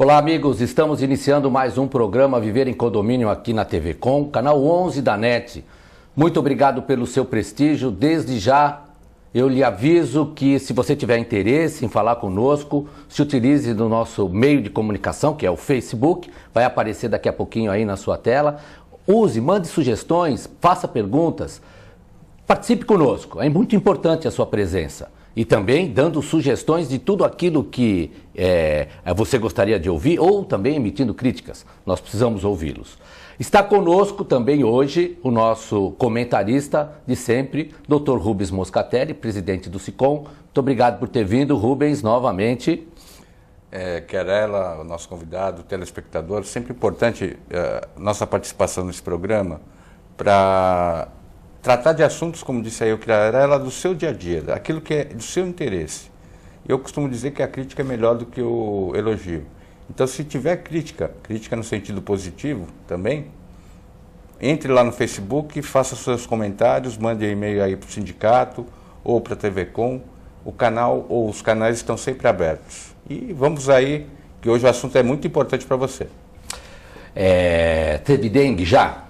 Olá, amigos. Estamos iniciando mais um programa Viver em Condomínio aqui na TV Com, canal 11 da NET. Muito obrigado pelo seu prestígio. Desde já, eu lhe aviso que se você tiver interesse em falar conosco, se utilize do nosso meio de comunicação, que é o Facebook. Vai aparecer daqui a pouquinho aí na sua tela. Use, mande sugestões, faça perguntas. Participe conosco. É muito importante a sua presença. E também dando sugestões de tudo aquilo que você gostaria de ouvir ou também emitindo críticas. Nós precisamos ouvi-los. Está conosco também hoje o nosso comentarista de sempre, Dr. Rubens Moscatelli, presidente do SICOM. Muito obrigado por ter vindo, Rubens, novamente. Querela, o nosso convidado, o telespectador, sempre importante nossa participação nesse programa para tratar de assuntos, como disse aí o Querela, do seu dia a dia, daquilo que é do seu interesse. Eu costumo dizer que a crítica é melhor do que o elogio. Então, se tiver crítica no sentido positivo também, entre lá no Facebook, faça seus comentários, mande e-mail aí para o sindicato ou para a TV Com. O canal ou os canais estão sempre abertos. E vamos aí, que hoje o assunto é muito importante para você. Teve dengue já?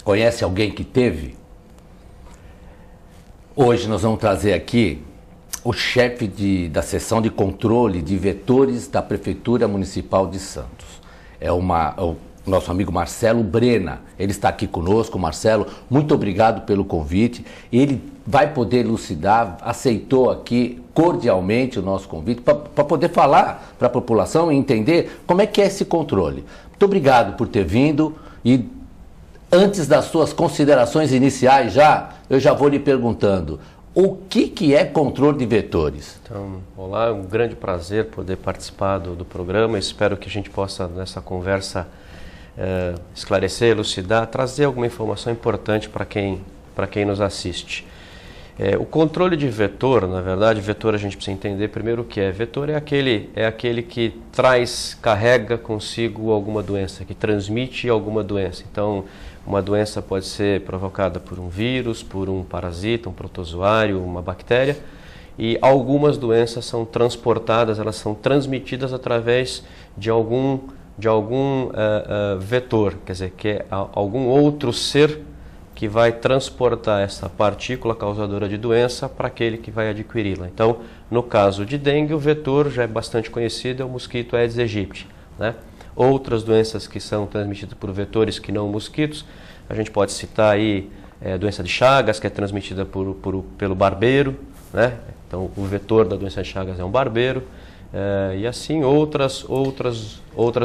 Conhece alguém que teve? Hoje nós vamos trazer aqui o chefe da seção de controle de vetores da Prefeitura Municipal de Santos. É o nosso amigo Marcelo Brena. Ele está aqui conosco. Marcelo, muito obrigado pelo convite. Ele vai poder elucidar, aceitou aqui cordialmente o nosso convite para poder falar para a população e entender como é que é esse controle. Muito obrigado por ter vindo e antes das suas considerações iniciais eu já vou lhe perguntando, o que é controle de vetores? Então, olá, é um grande prazer poder participar do programa. Espero que a gente possa, nessa conversa, esclarecer, elucidar, trazer alguma informação importante para quem nos assiste. O controle de vetor, na verdade, vetor a gente precisa entender primeiro o que é. Vetor é aquele que carrega consigo alguma doença, que transmite alguma doença. Então, uma doença pode ser provocada por um vírus, por um parasita, um protozoário, uma bactéria, e algumas doenças são transportadas, elas são transmitidas através de algum vetor, quer dizer, que é algum outro ser que vai transportar essa partícula causadora de doença para aquele que vai adquiri-la. Então, no caso de dengue, o vetor já é bastante conhecido, é o mosquito Aedes aegypti, né? Outras doenças que são transmitidas por vetores que não mosquitos, a gente pode citar aí a doença de Chagas, que é transmitida pelo barbeiro, né? Então, o vetor da doença de Chagas é um barbeiro, e assim outras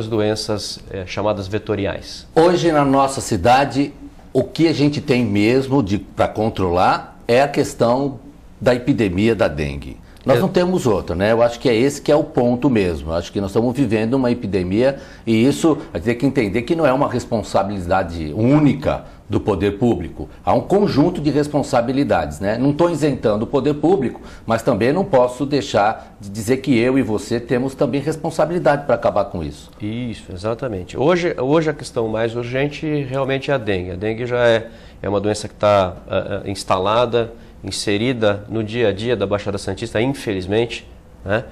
doenças chamadas vetoriais. Hoje na nossa cidade, o que a gente tem mesmo para controlar é a questão da epidemia da dengue. Nós não temos outra, né? Eu acho que é esse que é o ponto mesmo. Eu acho que nós estamos vivendo uma epidemia e isso vai ter que entender que não é uma responsabilidade única do poder público. Há um conjunto de responsabilidades, né? Não estou isentando o poder público, mas também não posso deixar de dizer que eu e você temos também responsabilidade para acabar com isso. Isso, exatamente. Hoje a questão mais urgente realmente é a dengue. A dengue já é uma doença que está instalada, inserida no dia a dia da Baixada Santista, infelizmente, né?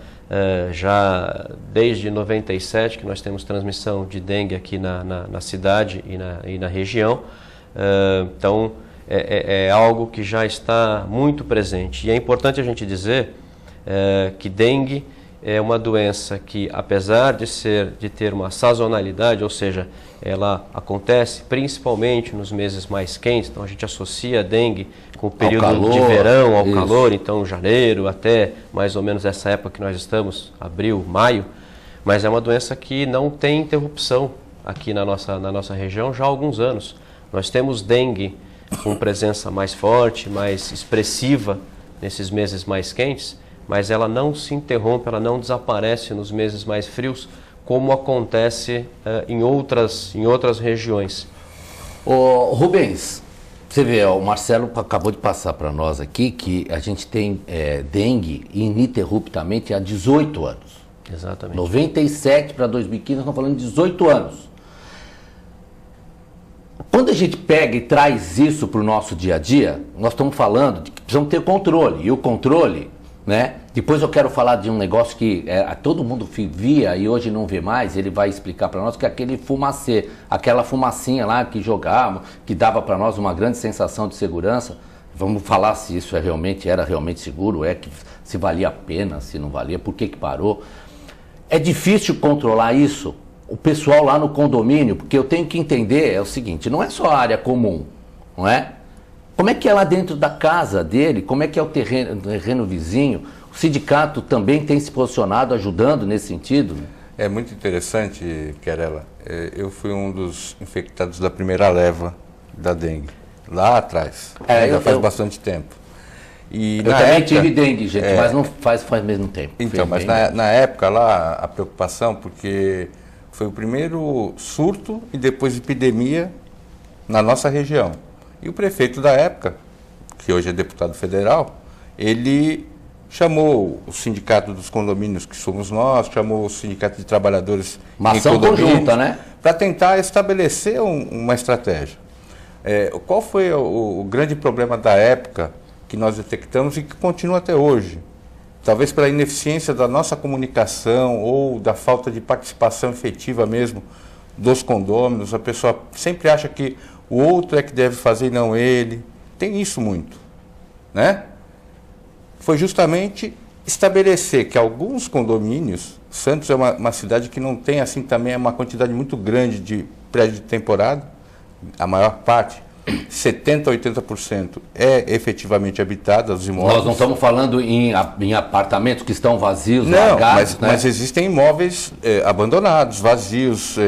Já desde 97 que nós temos transmissão de dengue aqui na cidade e na região, então é algo que já está muito presente. E é importante a gente dizer que dengue é uma doença que, apesar de ter uma sazonalidade, ou seja, ela acontece principalmente nos meses mais quentes, então a gente associa a dengue com o período de verão, ao calor, então janeiro até mais ou menos essa época que nós estamos, abril, maio, mas é uma doença que não tem interrupção aqui na nossa região já há alguns anos. Nós temos dengue com presença mais forte, mais expressiva nesses meses mais quentes, mas ela não se interrompe, ela não desaparece nos meses mais frios, como acontece em outras regiões. Ô, Rubens, você vê, o Marcelo acabou de passar para nós aqui que a gente tem dengue ininterruptamente há 18 anos. Exatamente. 97 para 2015, nós estamos falando de 18 anos. Quando a gente pega e traz isso para o nosso dia a dia, nós estamos falando de que precisamos ter controle. E o controle, né? Depois eu quero falar de um negócio que todo mundo via e hoje não vê mais, ele vai explicar para nós, que é aquele fumacê, aquela fumacinha lá que jogavam, que dava para nós uma grande sensação de segurança. Vamos falar se isso era realmente seguro, se valia a pena, se não valia, por que parou. É difícil controlar isso, o pessoal lá no condomínio, porque eu tenho que entender, é o seguinte, não é só a área comum, não é? Como é que é lá dentro da casa dele? Como é que é o terreno vizinho? O sindicato também tem se posicionado, ajudando nesse sentido? É muito interessante, Querela. Eu fui um dos infectados da primeira leva da dengue, lá atrás. Já faz bastante tempo. E eu também tive dengue, gente, mas não faz mesmo tempo. Então, mas na época lá, a preocupação, porque foi o primeiro surto e depois epidemia na nossa região. E o prefeito da época, que hoje é deputado federal, ele chamou o sindicato dos condomínios, que somos nós, chamou o sindicato de trabalhadores uma ação conjunta, né? Para tentar estabelecer uma estratégia. Qual foi o grande problema da época que nós detectamos e que continua até hoje? Talvez pela ineficiência da nossa comunicação ou da falta de participação efetiva mesmo dos condôminos. A pessoa sempre acha que o outro é que deve fazer e não ele. Tem isso muito, né? Foi justamente estabelecer que alguns condomínios, Santos é uma cidade que não tem assim também uma quantidade muito grande de prédio de temporada, a maior parte, 70% a 80% é efetivamente habitada, os imóveis. Nós não estamos falando em apartamentos que estão vazios, não, largados, mas existem imóveis abandonados, vazios.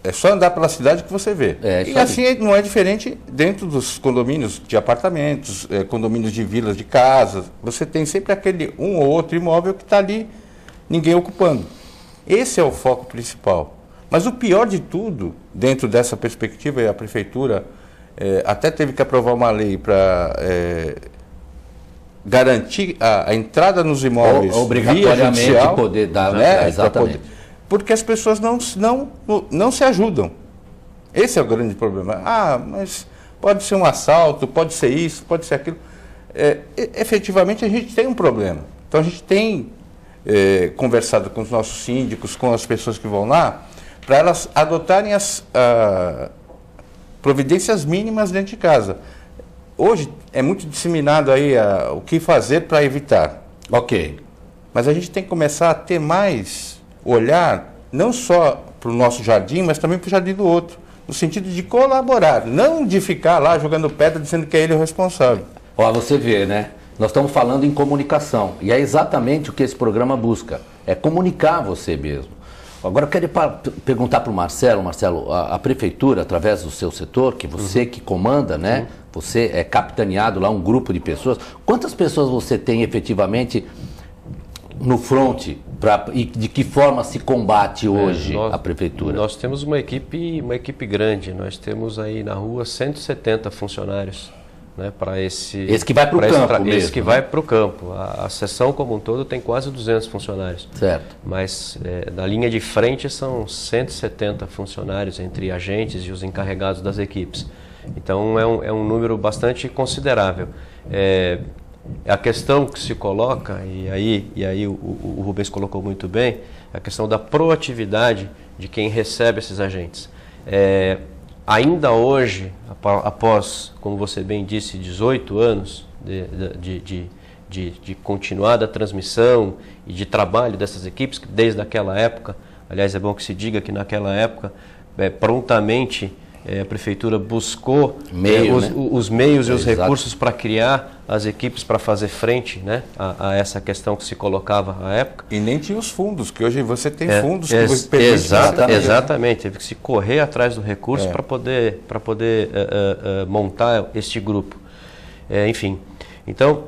É só andar pela cidade que você vê. E assim não é diferente dentro dos condomínios de apartamentos, condomínios de vilas de casas. Você tem sempre aquele um ou outro imóvel que está ali, ninguém ocupando. Esse é o foco principal. Mas o pior de tudo, dentro dessa perspectiva, a prefeitura até teve que aprovar uma lei para garantir a entrada nos imóveis obrigatoriamente via judicial, poder dar, né? Exatamente. Porque as pessoas não se ajudam. Esse é o grande problema. Mas pode ser um assalto, pode ser isso, pode ser aquilo. Efetivamente a gente tem um problema. Então a gente tem conversado com os nossos síndicos, com as pessoas que vão lá, para elas adotarem as providências mínimas dentro de casa. Hoje é muito disseminado aí o que fazer para evitar. Ok. Mas a gente tem que começar a ter mais olhar, não só para o nosso jardim, mas também para o jardim do outro. No sentido de colaborar, não de ficar lá jogando pedra dizendo que é ele o responsável. Você vê, né? Nós estamos falando em comunicação. E é exatamente o que esse programa busca. É comunicar você mesmo. Agora eu quero perguntar para o Marcelo. Marcelo, a prefeitura, através do seu setor, que você que comanda, né? Você é capitaneado lá, um grupo de pessoas. Quantas pessoas você tem efetivamente no front e de que forma se combate hoje a prefeitura? Nós temos uma equipe grande. Nós temos aí na rua 170 funcionários. Né, para esse que vai para o campo mesmo. Esse que vai para o campo. A seção como um todo tem quase 200 funcionários. Certo. Mas na linha de frente são 170 funcionários entre agentes e os encarregados das equipes. Então é um número bastante considerável. A questão que se coloca, e aí o Rubens colocou muito bem, a questão da proatividade de quem recebe esses agentes. Ainda hoje, após, como você bem disse, 18 anos de continuada transmissão e de trabalho dessas equipes, que desde aquela época, aliás, é bom que se diga que naquela época, prontamente, a prefeitura buscou os meios e os recursos para criar as equipes para fazer frente, né, a essa questão que se colocava à época. E nem tinha os fundos, que hoje você tem fundos que exatamente, teve que se correr atrás do recurso para poder montar este grupo. Enfim, então,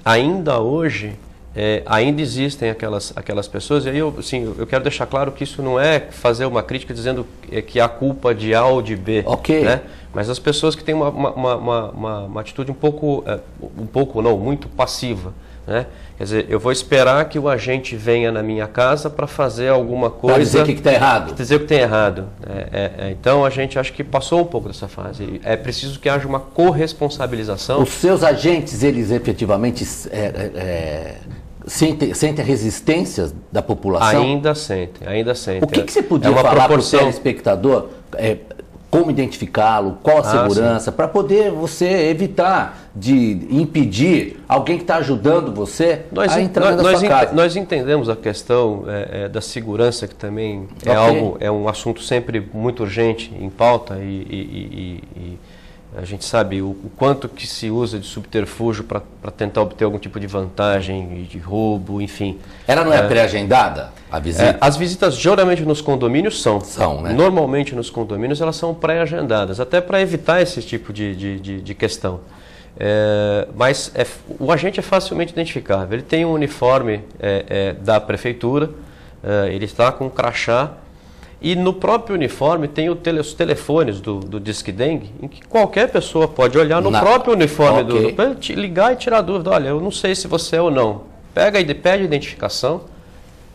ainda hoje, ainda existem aquelas pessoas, e aí eu quero deixar claro que isso não é fazer uma crítica dizendo que há culpa de A ou de B, né? Mas as pessoas que têm uma atitude muito passiva, né? Quer dizer, eu vou esperar que o agente venha na minha casa para fazer alguma coisa... Para dizer o que está errado. Dizer o que tem errado. Então, a gente acho que passou um pouco dessa fase. É preciso que haja uma corresponsabilização. Os seus agentes, eles efetivamente sentem resistência da população? Ainda sentem, ainda sentem. O que você podia falar para o telespectador? Como identificá-lo, qual a segurança, para poder você evitar de impedir alguém que está ajudando você a entrar na sua casa. Nós entendemos a questão da segurança, que também é um assunto sempre muito urgente em pauta e a gente sabe o quanto que se usa de subterfúgio para tentar obter algum tipo de vantagem, de roubo, enfim. Ela não é pré-agendada, a visita? As visitas, geralmente nos condomínios, são, né? Normalmente nos condomínios elas são pré-agendadas, até para evitar esse tipo de questão. Mas o agente é facilmente identificável. Ele tem um uniforme da prefeitura, ele está com um crachá. E no próprio uniforme tem os telefones do Disque Dengue, em que qualquer pessoa pode olhar no próprio uniforme ligar e tirar dúvida. Olha, eu não sei se você é ou não. Pede a identificação,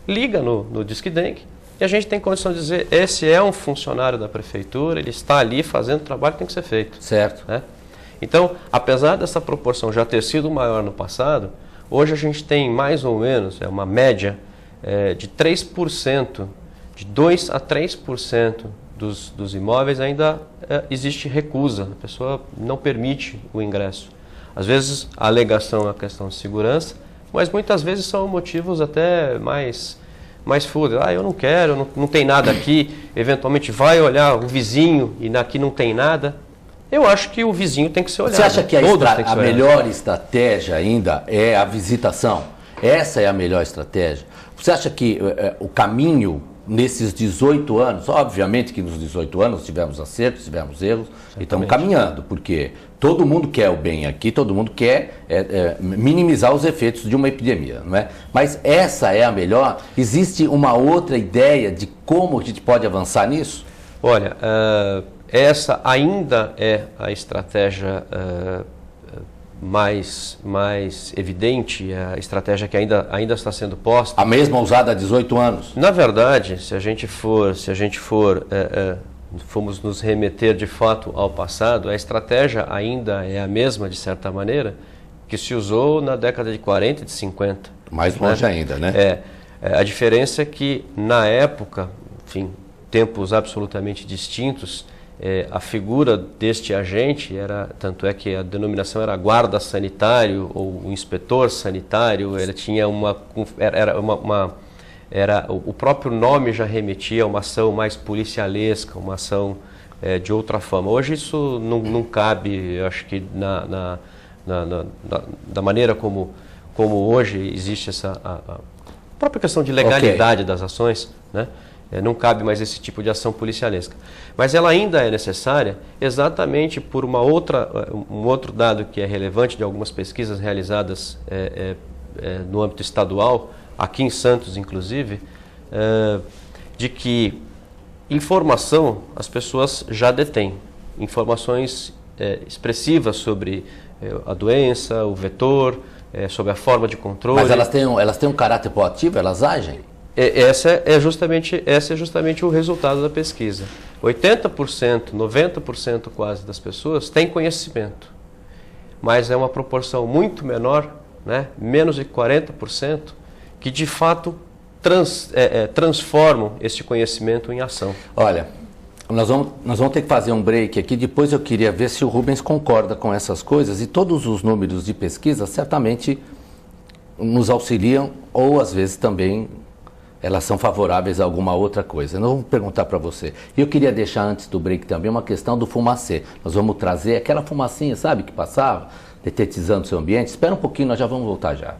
liga no Disque Dengue e a gente tem condição de dizer, esse é um funcionário da prefeitura, ele está ali fazendo o trabalho que tem que ser feito. Certo. Né? Então, apesar dessa proporção já ter sido maior no passado, hoje a gente tem mais ou menos, uma média de 3%, de 2 a 3% dos imóveis ainda existe recusa, a pessoa não permite o ingresso. Às vezes a alegação é a questão de segurança, mas muitas vezes são motivos até mais fúteis. Eu não quero, não tem nada aqui, eventualmente vai olhar o vizinho e aqui não tem nada. Eu acho que o vizinho tem que ser olhado. Você acha que a melhor estratégia ainda é a visitação? Essa é a melhor estratégia? Você acha que o caminho nesses 18 anos, obviamente que nos 18 anos tivemos acertos, tivemos erros, e estamos caminhando, porque todo mundo quer o bem aqui, todo mundo quer minimizar os efeitos de uma epidemia, não é? Mas essa é a melhor? Existe uma outra ideia de como a gente pode avançar nisso? Olha, essa ainda é a estratégia mais evidente, a estratégia que ainda está sendo posta. A mesma usada há 18 anos? Na verdade, se a gente formos nos remeter de fato ao passado, a estratégia ainda é a mesma, de certa maneira, que se usou na década de 40 e de 50. Mais longe ainda, né? A diferença é que, na época, enfim, tempos absolutamente distintos, a figura deste agente tanto é que a denominação era guarda sanitário ou inspetor sanitário, ele tinha o próprio nome já remetia a uma ação mais policialesca, uma ação de outra forma. Hoje isso não cabe, eu acho que da maneira como hoje existe a própria questão de legalidade das ações, né? Não cabe mais esse tipo de ação policialesca. Mas ela ainda é necessária exatamente por um outro dado que é relevante de algumas pesquisas realizadas no âmbito estadual, aqui em Santos inclusive, de que informação as pessoas já detêm. Informações expressivas sobre a doença, o vetor, sobre a forma de controle. Mas elas têm um caráter proativo, elas agem? Esse é justamente o resultado da pesquisa. 80%, 90% quase das pessoas têm conhecimento, mas é uma proporção muito menor, né? Menos de 40%, que de fato transformam esse conhecimento em ação. Olha, nós vamos ter que fazer um break aqui, depois eu queria ver se o Rubens concorda com essas coisas, e todos os números de pesquisa certamente nos auxiliam, ou às vezes também elas são favoráveis a alguma outra coisa. Nós vamos perguntar para você. E eu queria deixar antes do break também uma questão do fumacê. Nós vamos trazer aquela fumacinha, sabe, que passava, detetizando o seu ambiente. Espera um pouquinho, nós já vamos voltar já.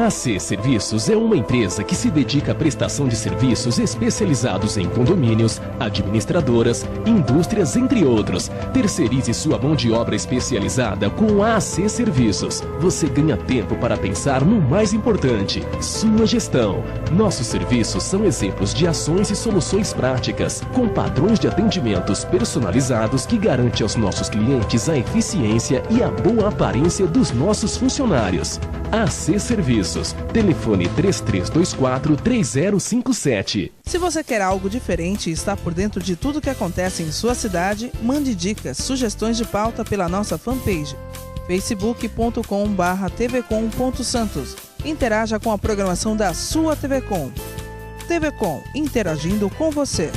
A AC Serviços é uma empresa que se dedica à prestação de serviços especializados em condomínios, administradoras, indústrias, entre outros. Terceirize sua mão de obra especializada com a AC Serviços. Você ganha tempo para pensar no mais importante, sua gestão. Nossos serviços são exemplos de ações e soluções práticas, com padrões de atendimentos personalizados que garante aos nossos clientes a eficiência e a boa aparência dos nossos funcionários. AC Serviços. Telefone 3324-3057. Se você quer algo diferente e está por dentro de tudo que acontece em sua cidade, mande dicas, sugestões de pauta pela nossa fanpage facebook.com/tvcom.santos. Interaja com a programação da sua TV Com. TV Com, interagindo com você.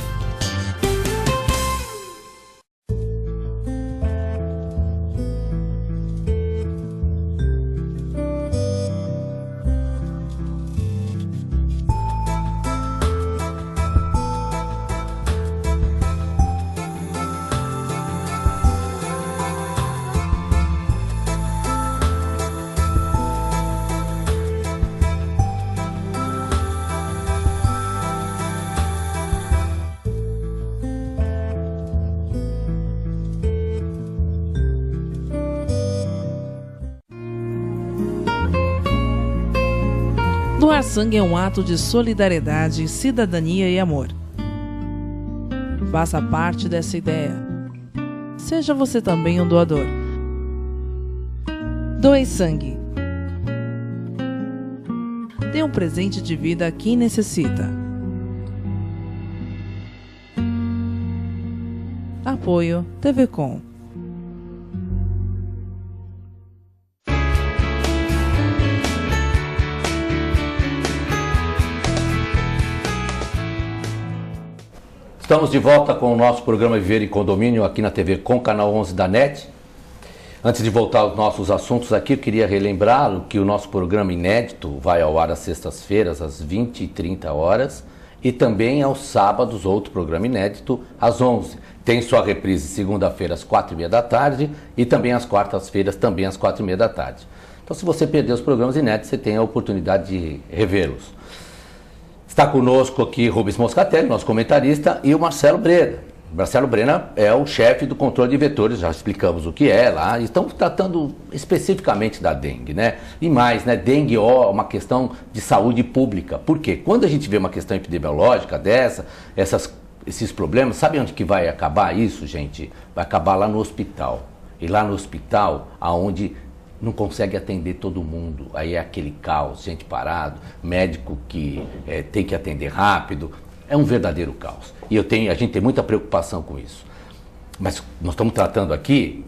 Doar sangue é um ato de solidariedade, cidadania e amor. Faça parte dessa ideia. Seja você também um doador. Doe sangue. Dê um presente de vida a quem necessita. Apoio TV Com. Estamos de volta com o nosso programa Viver em Condomínio aqui na TV Com, canal 11 da NET. Antes de voltar aos nossos assuntos aqui, eu queria relembrar que o nosso programa inédito vai ao ar às sextas-feiras, às 20h30, e também aos sábados, outro programa inédito, às 11h. Tem sua reprise segunda-feira às 4h30 e também às quartas-feiras, também às 4h30. Então, se você perder os programas inéditos, você tem a oportunidade de revê-los. Está conosco aqui Rubens Moscatelli, nosso comentarista, e o Marcelo Brena. Marcelo Brena é o chefe do controle de vetores, já explicamos o que é lá. Estamos tratando especificamente da dengue, né? E mais, né? Dengue é uma questão de saúde pública. Por quê? Quando a gente vê uma questão epidemiológica dessa, esses problemas, sabe onde que vai acabar isso, gente? Vai acabar lá no hospital. E lá no hospital, aonde não consegue atender todo mundo, aí é aquele caos, gente parado, médico que tem que atender rápido, é um verdadeiro caos. E a gente tem muita preocupação com isso. Mas nós estamos tratando aqui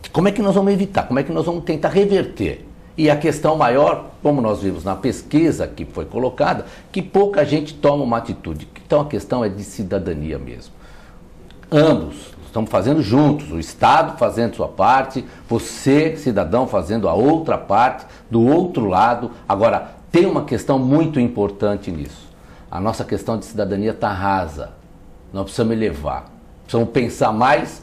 de como é que nós vamos evitar, como é que nós vamos tentar reverter. E a questão maior, como nós vimos na pesquisa que foi colocada, que pouca gente toma uma atitude. Então a questão é de cidadania mesmo. Ambos. Estamos fazendo juntos, o Estado fazendo sua parte, você, cidadão, fazendo a outra parte, do outro lado. Agora, tem uma questão muito importante nisso. A nossa questão de cidadania está rasa. Nós precisamos elevar. Precisamos pensar mais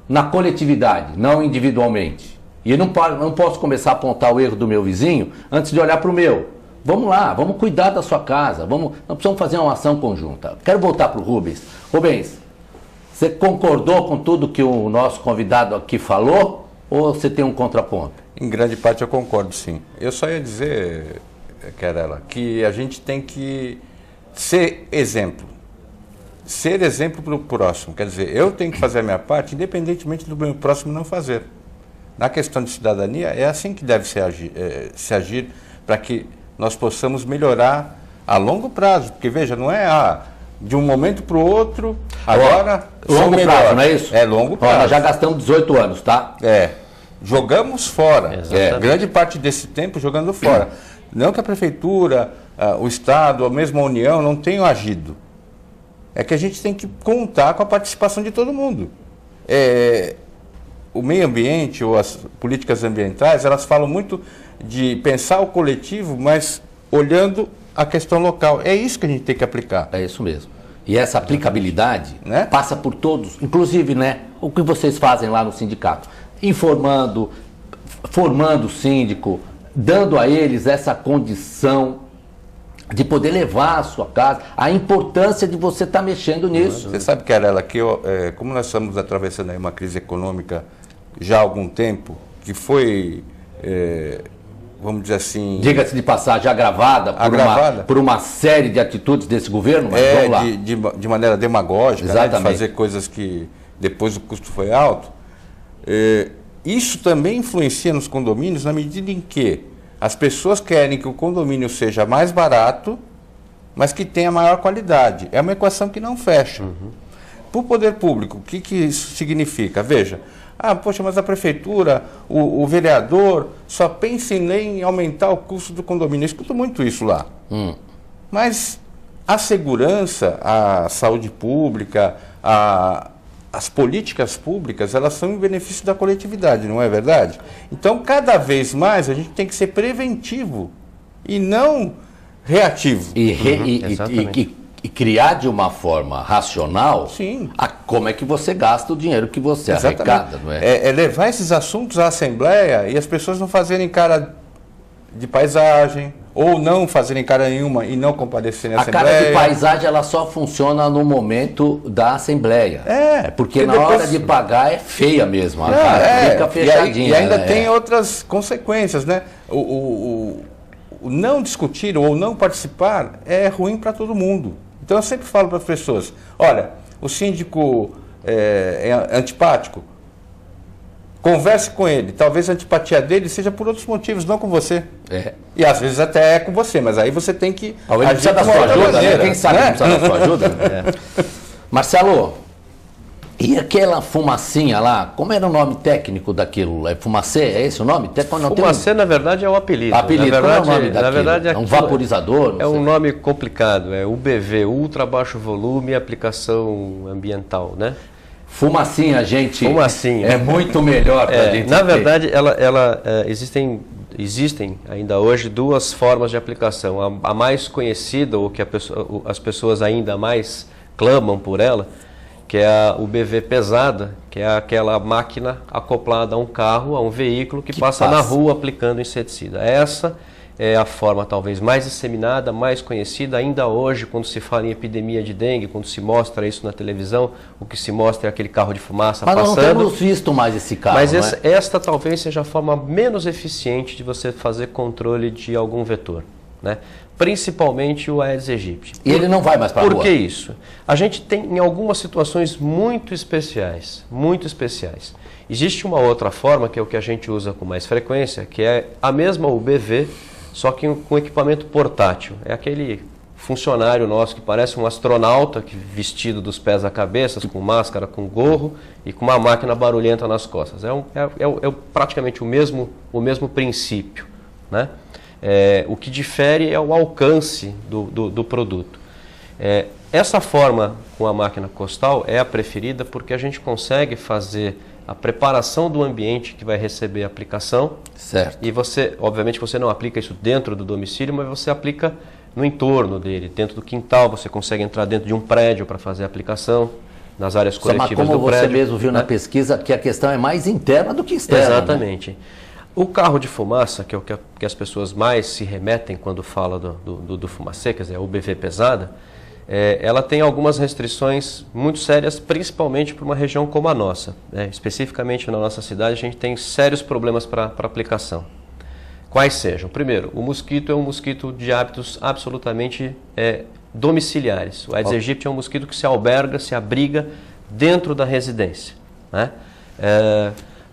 na coletividade, não individualmente. E eu não posso começar a apontar o erro do meu vizinho antes de olhar para o meu. Vamos lá, vamos cuidar da sua casa. Nós precisamos fazer uma ação conjunta. Quero voltar para o Rubens. Rubens, você concordou com tudo que o nosso convidado aqui falou ou você tem um contraponto? Em grande parte eu concordo, sim. Eu só ia dizer, Querela, que a gente tem que ser exemplo. Ser exemplo para o próximo. Quer dizer, eu tenho que fazer a minha parte independentemente do meu próximo não fazer. Na questão de cidadania, é assim que deve se agir para que nós possamos melhorar a longo prazo. Porque, veja, não é de um momento para o outro, agora... Longo prazo, não é isso? É longo prazo. Nós já gastamos 18 anos, tá? Jogamos fora. Grande parte desse tempo jogando fora. Não que a prefeitura, o Estado, ou mesmo a União não tenham agido. É que a gente tem que contar com a participação de todo mundo. O meio ambiente ou as políticas ambientais, elas falam muito de pensar o coletivo, mas olhando a questão local. É isso que a gente tem que aplicar. É isso mesmo. E essa aplicabilidade, né, passa por todos, inclusive, né, o que vocês fazem lá no sindicato, informando, formando o síndico, dando a eles essa condição de poder levar a sua casa, a importância de você estar mexendo nisso. Você sabe, Querela, que como nós estamos atravessando aí uma crise econômica já há algum tempo, que foi, vamos dizer assim... Diga-se de passagem, agravada por uma série de atitudes desse governo, mas vamos lá. De maneira demagógica, né, de fazer coisas que depois o custo foi alto. Isso também influencia nos condomínios na medida em que as pessoas querem que o condomínio seja mais barato, mas que tenha maior qualidade. É uma equação que não fecha. Para o poder público, o que isso significa? Veja, poxa, mas a prefeitura, o vereador só pensa em aumentar o custo do condomínio. Eu escuto muito isso lá. Mas a segurança, a saúde pública, as políticas públicas, elas são em benefício da coletividade, não é verdade? Então, cada vez mais, a gente tem que ser preventivo e não reativo. E criar de uma forma racional como é que você gasta o dinheiro que você arrecada, não é? É levar esses assuntos à Assembleia e as pessoas não fazerem cara de paisagem, ou não fazerem cara nenhuma e não comparecerem à Assembleia. A cara de paisagem, ela só funciona no momento da Assembleia. Porque na hora de pagar é feia mesmo, a cara fica fechadinha. E ainda tem outras consequências, né? O não discutir ou não participar é ruim para todo mundo. Então eu sempre falo para as pessoas, olha, o síndico é antipático, converse com ele, talvez a antipatia dele seja por outros motivos, não com você. E às vezes até é com você, mas aí você tem que agir da sua ajuda, né? Quem sabe precisa da sua ajuda. Marcelo, e aquela fumacinha lá, como era o nome técnico daquilo? É fumacê? É esse o nome? Fumacê, na verdade, é o apelido. Na verdade, é um vaporizador? É um nome complicado, é UBV, ultra baixo volume e aplicação ambiental, né? Fumacinha, gente, fumacinha. É muito melhor para a gente na verdade, existem ainda hoje duas formas de aplicação. A mais conhecida, ou que as pessoas ainda mais clamam por ela, que é a UBV pesada, que é aquela máquina acoplada a um carro, a um veículo que passa na rua aplicando inseticida. Essa é a forma talvez mais disseminada, mais conhecida. Ainda hoje, quando se fala em epidemia de dengue, quando se mostra isso na televisão, o que se mostra é aquele carro de fumaça passando. Mas não temos visto mais esse carro, mas esta talvez seja a forma menos eficiente de você fazer controle de algum vetor, né? Principalmente o Aedes aegypti. E ele não vai mais para a rua? Por que isso? A gente tem em algumas situações muito especiais. Existe uma outra forma, que é o que a gente usa com mais frequência, que é a mesma UBV, só que com equipamento portátil. É aquele funcionário nosso que parece um astronauta, vestido dos pés à cabeça, com máscara, com gorro e com uma máquina barulhenta nas costas. É praticamente o mesmo princípio, né? O que difere é o alcance do produto. Essa forma com a máquina costal é a preferida porque a gente consegue fazer a preparação do ambiente que vai receber a aplicação. Certo. E obviamente você não aplica isso dentro do domicílio, mas você aplica no entorno dele, dentro do quintal. Você consegue entrar dentro de um prédio para fazer a aplicação, nas áreas coletivas do prédio. Como você mesmo viu na pesquisa, que a questão é mais interna do que externa. Exatamente. Né? O carro de fumaça, que é o que as pessoas mais se remetem quando falam do fumacê, quer dizer, a UBV pesada, ela tem algumas restrições muito sérias, principalmente para uma região como a nossa. Especificamente na nossa cidade, a gente tem sérios problemas para aplicação. Quais sejam? Primeiro, o mosquito é um mosquito de hábitos absolutamente domiciliares. O Aedes aegypti é um mosquito que se alberga, se abriga dentro da residência, né?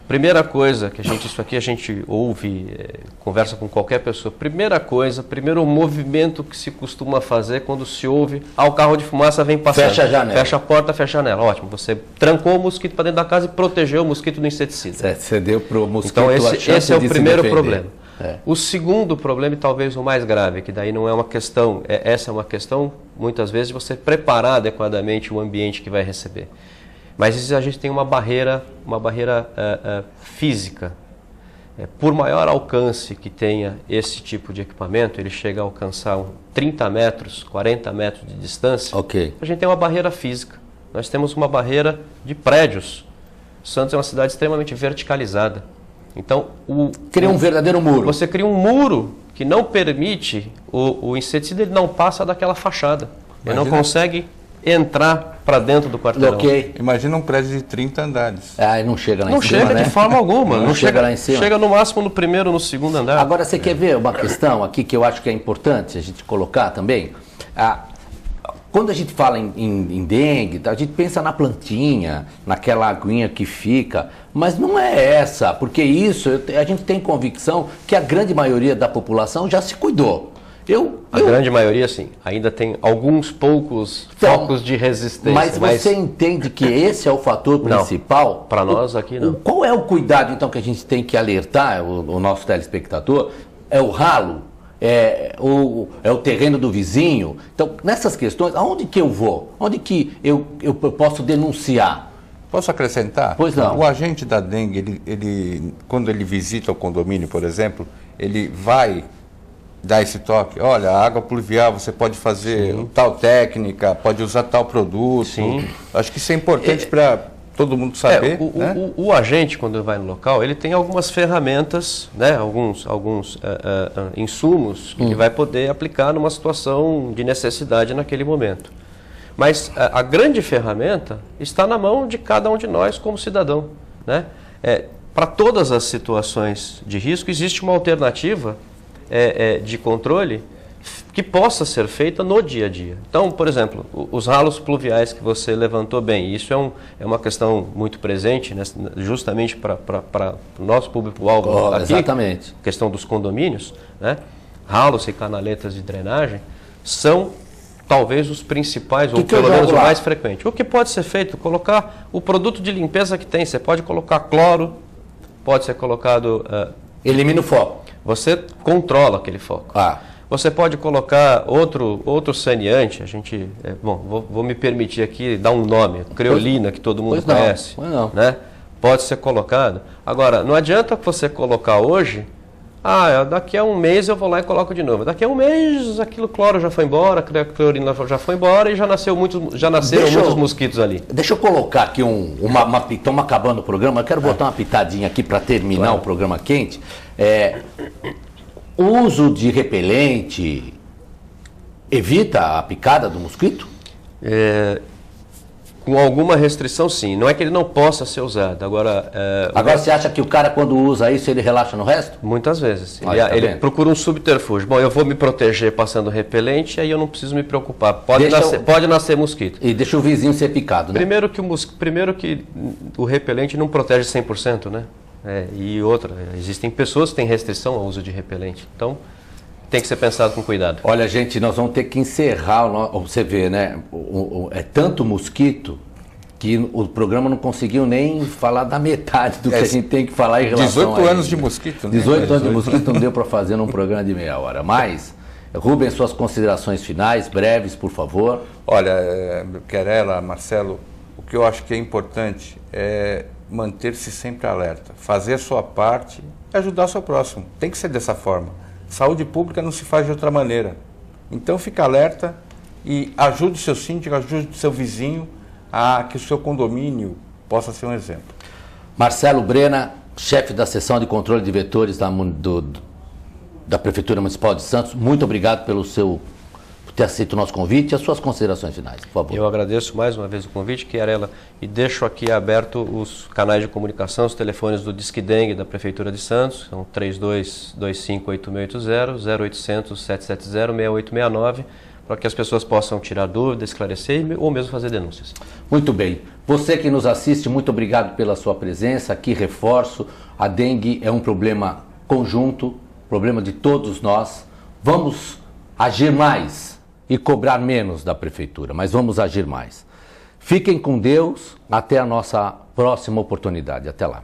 Primeira coisa que isso aqui a gente ouve, conversa com qualquer pessoa. Primeiro movimento que se costuma fazer quando se ouve, o carro de fumaça vem passando. Fecha a janela. Fecha a porta, fecha a janela. Ótimo, você trancou o mosquito para dentro da casa e protegeu o mosquito do inseticida. Você deu para o mosquito a chance de se defender. Então esse é o primeiro problema. O segundo problema, e talvez o mais grave, que daí não é uma questão, essa é uma questão, muitas vezes, de você preparar adequadamente o ambiente que vai receber. Mas a gente tem uma barreira física. Por maior alcance que tenha esse tipo de equipamento, ele chega a alcançar 30 metros, 40 metros de distância, a gente tem uma barreira física. Nós temos uma barreira de prédios. Santos é uma cidade extremamente verticalizada. Então, cria um verdadeiro muro. Você cria um muro que não permite o inseticida, ele não passa daquela fachada. Ele não consegue entrar para dentro do quarteirão. Ok. Imagina um prédio de 30 andares. Ah, não chega lá em Não cima, chega né? de forma alguma. Não chega lá em cima. Chega no máximo no primeiro ou no segundo andar. Agora, você quer ver uma questão aqui que eu acho que é importante a gente colocar também? Quando a gente fala em dengue, a gente pensa na plantinha, naquela aguinha que fica, mas não é essa, porque isso, a gente tem convicção que a grande maioria da população já se cuidou. A grande maioria, sim. Ainda tem alguns poucos focos de resistência. Mas você entende que esse é o fator principal? Para nós aqui não. Qual é o cuidado, então, que a gente tem que alertar o nosso telespectador? É o ralo? É o terreno do vizinho? Então, nessas questões, aonde que eu vou? Onde que eu posso denunciar? Posso acrescentar? Pois não. O agente da dengue, ele, quando ele visita o condomínio, por exemplo, ele vai dar esse toque. Olha, a água pluvial, você pode fazer tal técnica, pode usar tal produto. Sim. Acho que isso é importante para todo mundo saber. O agente, quando vai no local, ele tem algumas ferramentas, né, alguns insumos que ele vai poder aplicar numa situação de necessidade naquele momento. Mas a grande ferramenta está na mão de cada um de nós como cidadão, né? Para todas as situações de risco, existe uma alternativa de controle que possa ser feita no dia a dia. Então, por exemplo, os ralos pluviais que você levantou bem, isso é uma questão muito presente, né, justamente para o nosso público-alvo aqui, exatamente. A questão dos condomínios, né? Ralos e canaletas de drenagem são talvez os principais, ou pelo menos o mais frequente. O que pode ser feito? Colocar o produto de limpeza que tem. Você pode colocar cloro, pode ser colocado... Elimina o foco. Você controla aquele foco. Você pode colocar outro saneante, vou me permitir aqui dar um nome, creolina, que todo mundo conhece. Né? Pode ser colocado. Agora, não adianta você colocar hoje, daqui a um mês eu vou lá e coloco de novo. Daqui a um mês aquilo cloro já foi embora, a creolina já foi embora e já nasceram muitos mosquitos ali. Deixa eu colocar aqui estamos acabando o programa, eu quero botar uma pitadinha aqui para terminar o programa quente. O uso de repelente evita a picada do mosquito? Com alguma restrição, sim. Não é que ele não possa ser usado. Agora, você acha que o cara, quando usa isso, ele relaxa no resto? Muitas vezes. Ele procura um subterfúgio. Bom, eu vou me proteger passando repelente, aí eu não preciso me preocupar. Pode nascer mosquito. E deixa o vizinho ser picado, né? Primeiro que o repelente não protege 100%, né? E outra, existem pessoas que têm restrição ao uso de repelente. Então, tem que ser pensado com cuidado. Olha, gente, nós vamos ter que encerrar. Você vê, né? É tanto mosquito que o programa não conseguiu nem falar da metade do que a gente tem que falar em relação 18 anos de mosquito, né? 18 anos de mosquito não deu para fazer num programa de meia hora. Mas, Rubens, suas considerações finais, breves, por favor. Olha, Querela, Marcelo, o que eu acho que é importante é manter-se sempre alerta, fazer a sua parte e ajudar o seu próximo. Tem que ser dessa forma. Saúde pública não se faz de outra maneira. Então fica alerta e ajude o seu síndico, ajude o seu vizinho a que o seu condomínio possa ser um exemplo. Marcelo Brena, chefe da seção de controle de vetores da Prefeitura Municipal de Santos, muito obrigado por ter aceito o nosso convite e as suas considerações finais, por favor. Eu agradeço mais uma vez o convite, Querela, e deixo aqui aberto os canais de comunicação, os telefones do Disque Dengue da Prefeitura de Santos, são 3225-8680, 0800-770-6869, para que as pessoas possam tirar dúvidas, esclarecer ou mesmo fazer denúncias. Muito bem. Você que nos assiste, muito obrigado pela sua presença. Aqui reforço, a dengue é um problema conjunto, problema de todos nós. Vamos agir mais e cobrar menos da Prefeitura, mas vamos agir mais. Fiquem com Deus, até a nossa próxima oportunidade. Até lá.